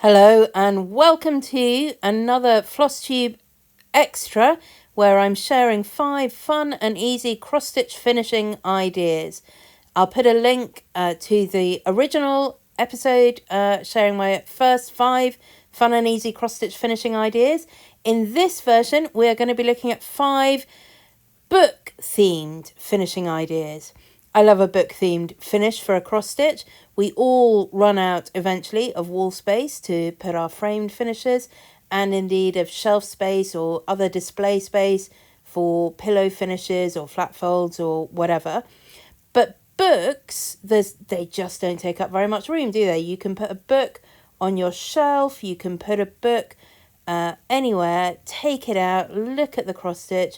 Hello and welcome to another FlossTube Extra where I'm sharing 5 fun and easy cross-stitch finishing ideas. I'll put a link to the original episode sharing my first 5 fun and easy cross-stitch finishing ideas. In this version we're going to be looking at 5 book-themed finishing ideas. I love a book-themed finish for a cross-stitch. We all run out eventually of wall space to put our framed finishes and indeed of shelf space or other display space for pillow finishes or flat folds or whatever. But books, they just don't take up very much room, do they? You can put a book on your shelf, you can put a book anywhere, take it out, look at the cross-stitch.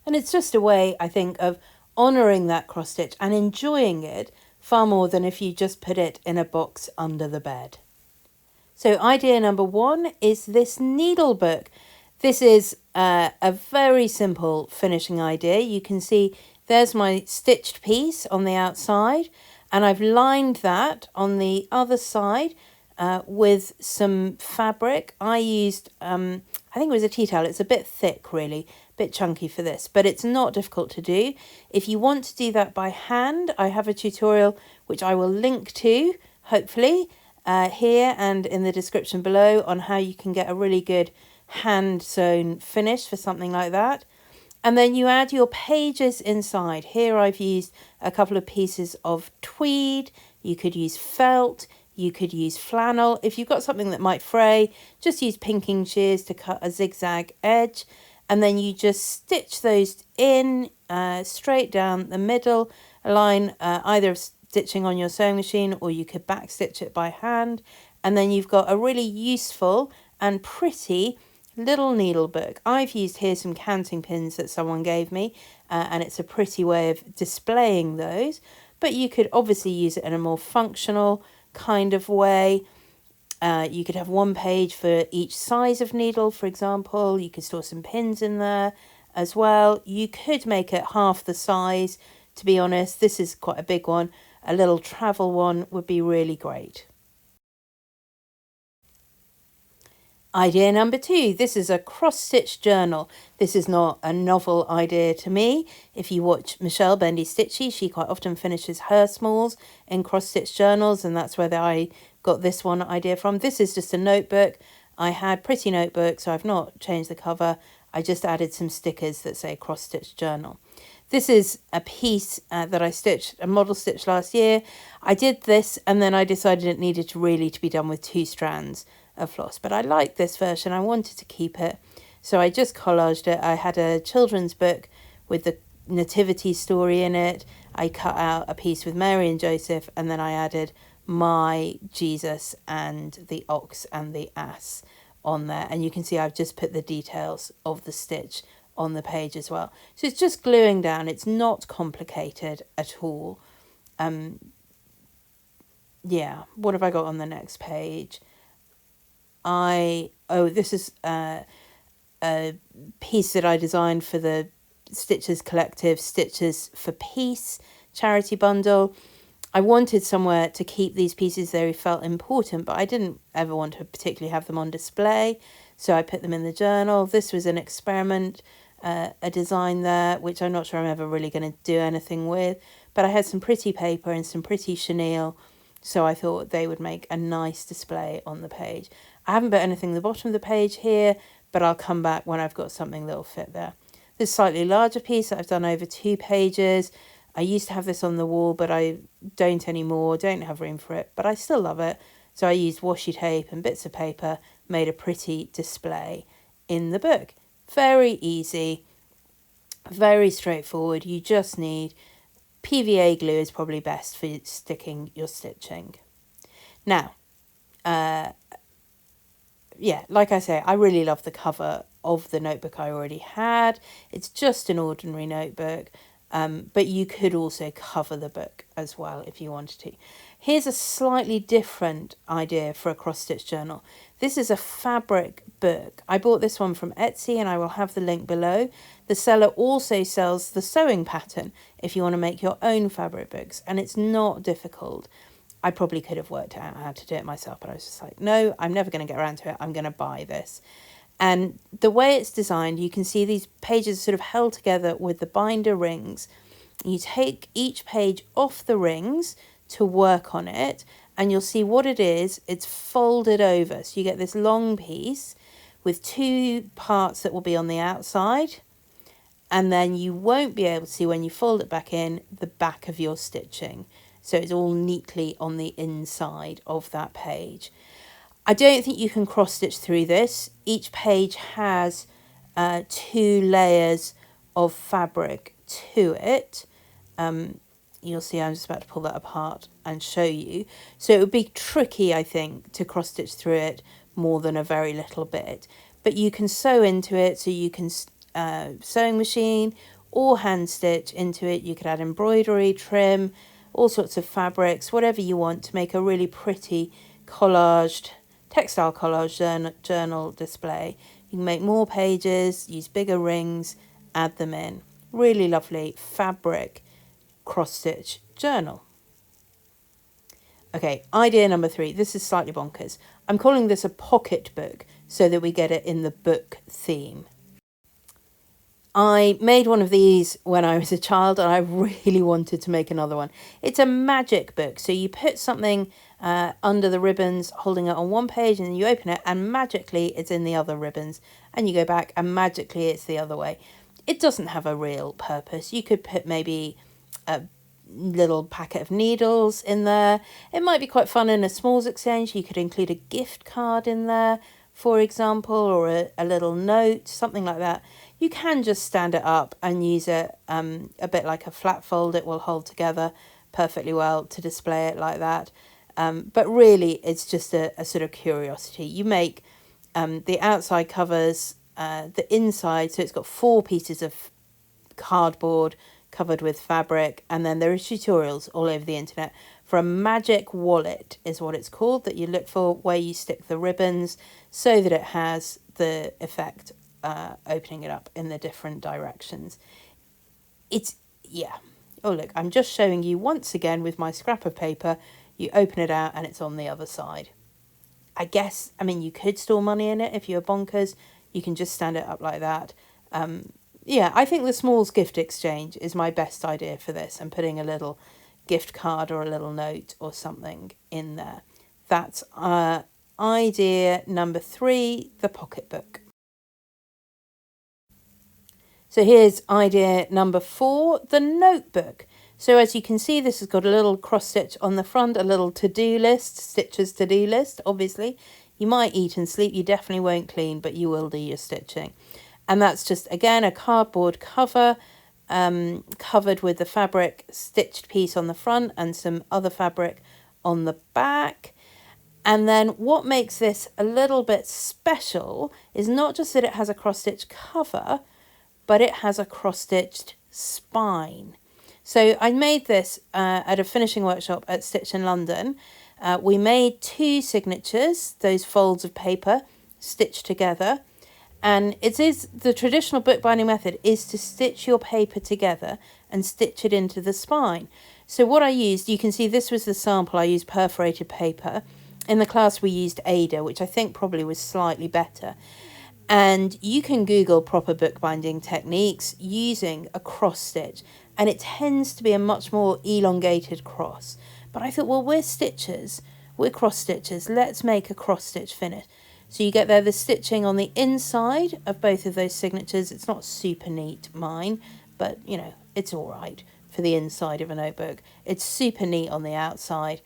And it's just a way, I think, of honouring that cross-stitch and enjoying it far more than if you just put it in a box under the bed. So idea number 1 is this needlebook. This is a very simple finishing idea. You can see there's my stitched piece on the outside, and I've lined that on the other side with some fabric. I used, I think it was a tea towel. It's a bit thick, really, a bit chunky for this, but it's not difficult to do. If you want to do that by hand, I have a tutorial which I will link to, hopefully, here and in the description below on how you can get a really good hand sewn finish for something like that. And then you add your pages inside. Here I've used a couple of pieces of tweed. You could use felt. You could use flannel. If you've got something that might fray, just use pinking shears to cut a zigzag edge. And then you just stitch those in straight down the middle line, either stitching on your sewing machine or you could back stitch it by hand. And then you've got a really useful and pretty little needle book. I've used here some counting pins that someone gave me, and it's a pretty way of displaying those. But you could obviously use it in a more functional kind of way. You could have one page for each size of needle, for example. You could store some pins in there as well. You could make it half the size, to be honest. This is quite a big one. A little travel one would be really great. Idea number 2, this is a cross-stitch journal. This is not a novel idea to me. If you watch Michelle Bendy Stitchy, she quite often finishes her smalls in cross-stitch journals, and that's where I got this one idea from. This is just a notebook. I had Pretty Notebook, so I've not changed the cover. I just added some stickers that say cross-stitch journal. This is a piece that I stitched, a model stitch last year. I did this and then I decided it needed to be done with 2 strands of floss, but I liked this version. I wanted to keep it, so I just collaged it. I had a children's book with the nativity story in it. I cut out a piece with Mary and Joseph, and then I added my Jesus and the ox and the ass on there, and you can see I've just put the details of the stitch on the page as well. So it's just gluing down. It's not complicated at all. Yeah, what have I got on the next page? This is a piece that I designed for the Stitches Collective Stitches for Peace charity bundle. I wanted somewhere to keep these pieces. They felt important, but I didn't ever want to particularly have them on display, so I put them in the journal. This was an experiment, a design there, which I'm not sure I'm ever really going to do anything with, but I had some pretty paper and some pretty chenille, so I thought they would make a nice display on the page. I haven't put anything at the bottom of the page here, but I'll come back when I've got something that'll fit there. This slightly larger piece that I've done over 2 pages. I used to have this on the wall, but I don't anymore, don't have room for it, but I still love it. So I used washi tape and bits of paper, made a pretty display in the book. Very easy, very straightforward. You just need PVA glue is probably best for sticking your stitching. Now, yeah, like I say, I really love the cover of the notebook I already had. It's just an ordinary notebook, but you could also cover the book as well if you wanted to. Here's a slightly different idea for a cross-stitch journal. This is a fabric book. I bought this one from Etsy and I will have the link below. The seller also sells the sewing pattern if you want to make your own fabric books, and it's not difficult. I probably could have worked out how to do it myself, but I was just like, no, I'm never going to get around to it. I'm going to buy this. And the way it's designed, you can see these pages are sort of held together with the binder rings. You take each page off the rings to work on it, and you'll see what it is. It's folded over. So you get this long piece with two parts that will be on the outside, and then you won't be able to see, when you fold it back in, the back of your stitching. So it's all neatly on the inside of that page. I don't think you can cross stitch through this. Each page has 2 layers of fabric to it. You'll see I'm just about to pull that apart and show you. So it would be tricky, I think, to cross stitch through it more than a very little bit. But you can sew into it, so you can sewing machine or hand stitch into it. You could add embroidery, trim, all sorts of fabrics, whatever you want to make a really pretty collaged, textile collage journal display. You can make more pages, use bigger rings, add them in. Really lovely fabric cross-stitch journal. Okay, idea number 3. This is slightly bonkers. I'm calling this a pocketbook so that we get it in the book theme. I made one of these when I was a child, and I really wanted to make another one. It's a magic book. So you put something under the ribbons, holding it on one page, and then you open it, and magically it's in the other ribbons. And you go back, and magically it's the other way. It doesn't have a real purpose. You could put maybe a little packet of needles in there. It might be quite fun in a smalls exchange. You could include a gift card in there, for example, or a little note, something like that. You can just stand it up and use it a bit like a flat fold. It will hold together perfectly well to display it like that. But really, it's just a sort of curiosity. You make the outside covers, the inside, so it's got 4 pieces of cardboard covered with fabric, and then there are tutorials all over the internet for a magic wallet is what it's called, that you look for, where you stick the ribbons so that it has the effect opening it up in the different directions. It's, yeah. Oh, look, I'm just showing you once again with my scrap of paper. You open it out and it's on the other side. I guess, I mean, you could store money in it if you're bonkers. You can just stand it up like that. Yeah, I think the smalls gift exchange is my best idea for this, and putting a little gift card or a little note or something in there. That's idea number 3, the pocketbook. So here's idea number 4, the notebook. So as you can see, this has got a little cross stitch on the front, a little to-do list, Stitcher's to-do list, obviously. You might eat and sleep, you definitely won't clean, but you will do your stitching. And that's just, again, a cardboard cover covered with the fabric stitched piece on the front and some other fabric on the back. And then what makes this a little bit special is not just that it has a cross-stitch cover, but it has a cross-stitched spine. So I made this at a finishing workshop at Stitch in London. We made 2 signatures, those folds of paper stitched together. And it is the traditional bookbinding method is to stitch your paper together and stitch it into the spine. So what I used, you can see this was the sample. I used perforated paper. In the class we used Ada, which I think probably was slightly better. And you can Google proper bookbinding techniques using a cross stitch, and it tends to be a much more elongated cross. But I thought, well, we're stitchers, we're cross stitchers, let's make a cross stitch finish. So you get there the stitching on the inside of both of those signatures. It's not super neat, mine, but you know, it's all right for the inside of a notebook. It's super neat on the outside.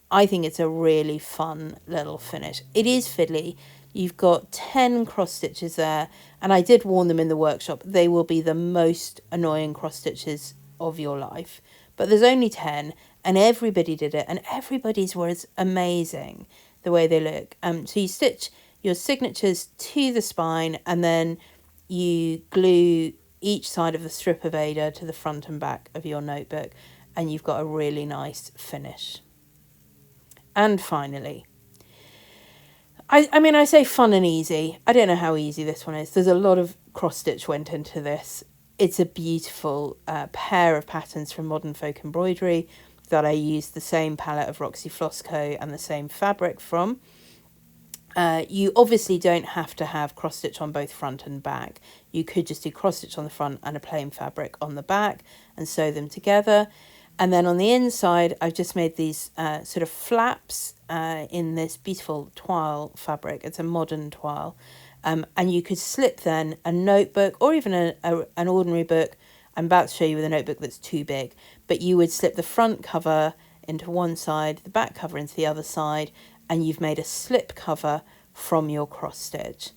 I think it's a really fun little finish. It is fiddly. You've got 10 cross stitches there, and I did warn them in the workshop, they will be the most annoying cross stitches of your life. But there's only 10, and everybody did it, and everybody's was amazing the way they look. So you stitch your signatures to the spine, and then you glue each side of the strip of Ada to the front and back of your notebook, and you've got a really nice finish. And finally, I mean, I say fun and easy. I don't know how easy this one is. There's a lot of cross stitch went into this. It's a beautiful pair of patterns from Modern Folk Embroidery. that I used the same palette of Roxy Floss Co. and the same fabric from. You obviously don't have to have cross stitch on both front and back. You could just do cross stitch on the front and a plain fabric on the back and sew them together. And then on the inside, I've just made these sort of flaps in this beautiful toile fabric. It's a modern toile. And you could slip then a notebook or even an ordinary book. I'm about to show you with a notebook that's too big, but you would slip the front cover into one side, the back cover into the other side, and you've made a slip cover from your cross stitch.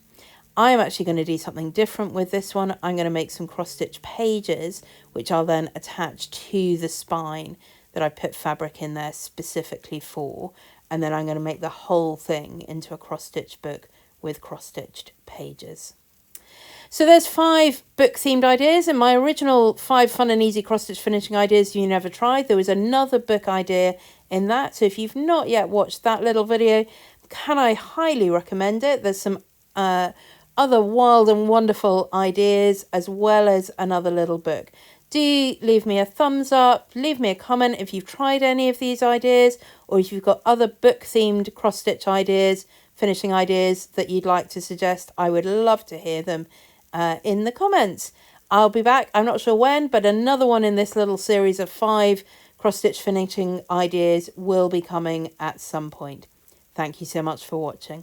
I'm actually going to do something different with this one. I'm going to make some cross stitch pages, which I'll then attach to the spine that I put fabric in there specifically for. And then I'm going to make the whole thing into a cross stitch book with cross stitched pages. So there's 5 book themed ideas, and my original 5 fun and easy cross stitch finishing ideas you never tried. There was another book idea in that. So if you've not yet watched that little video, can I highly recommend it? There's some other wild and wonderful ideas as well as another little book. Do leave me a thumbs up, leave me a comment if you've tried any of these ideas, or if you've got other book themed cross stitch ideas, finishing ideas that you'd like to suggest. I would love to hear them in the comments. I'll be back, I'm not sure when, but another one in this little series of 5 cross stitch finishing ideas will be coming at some point. Thank you so much for watching.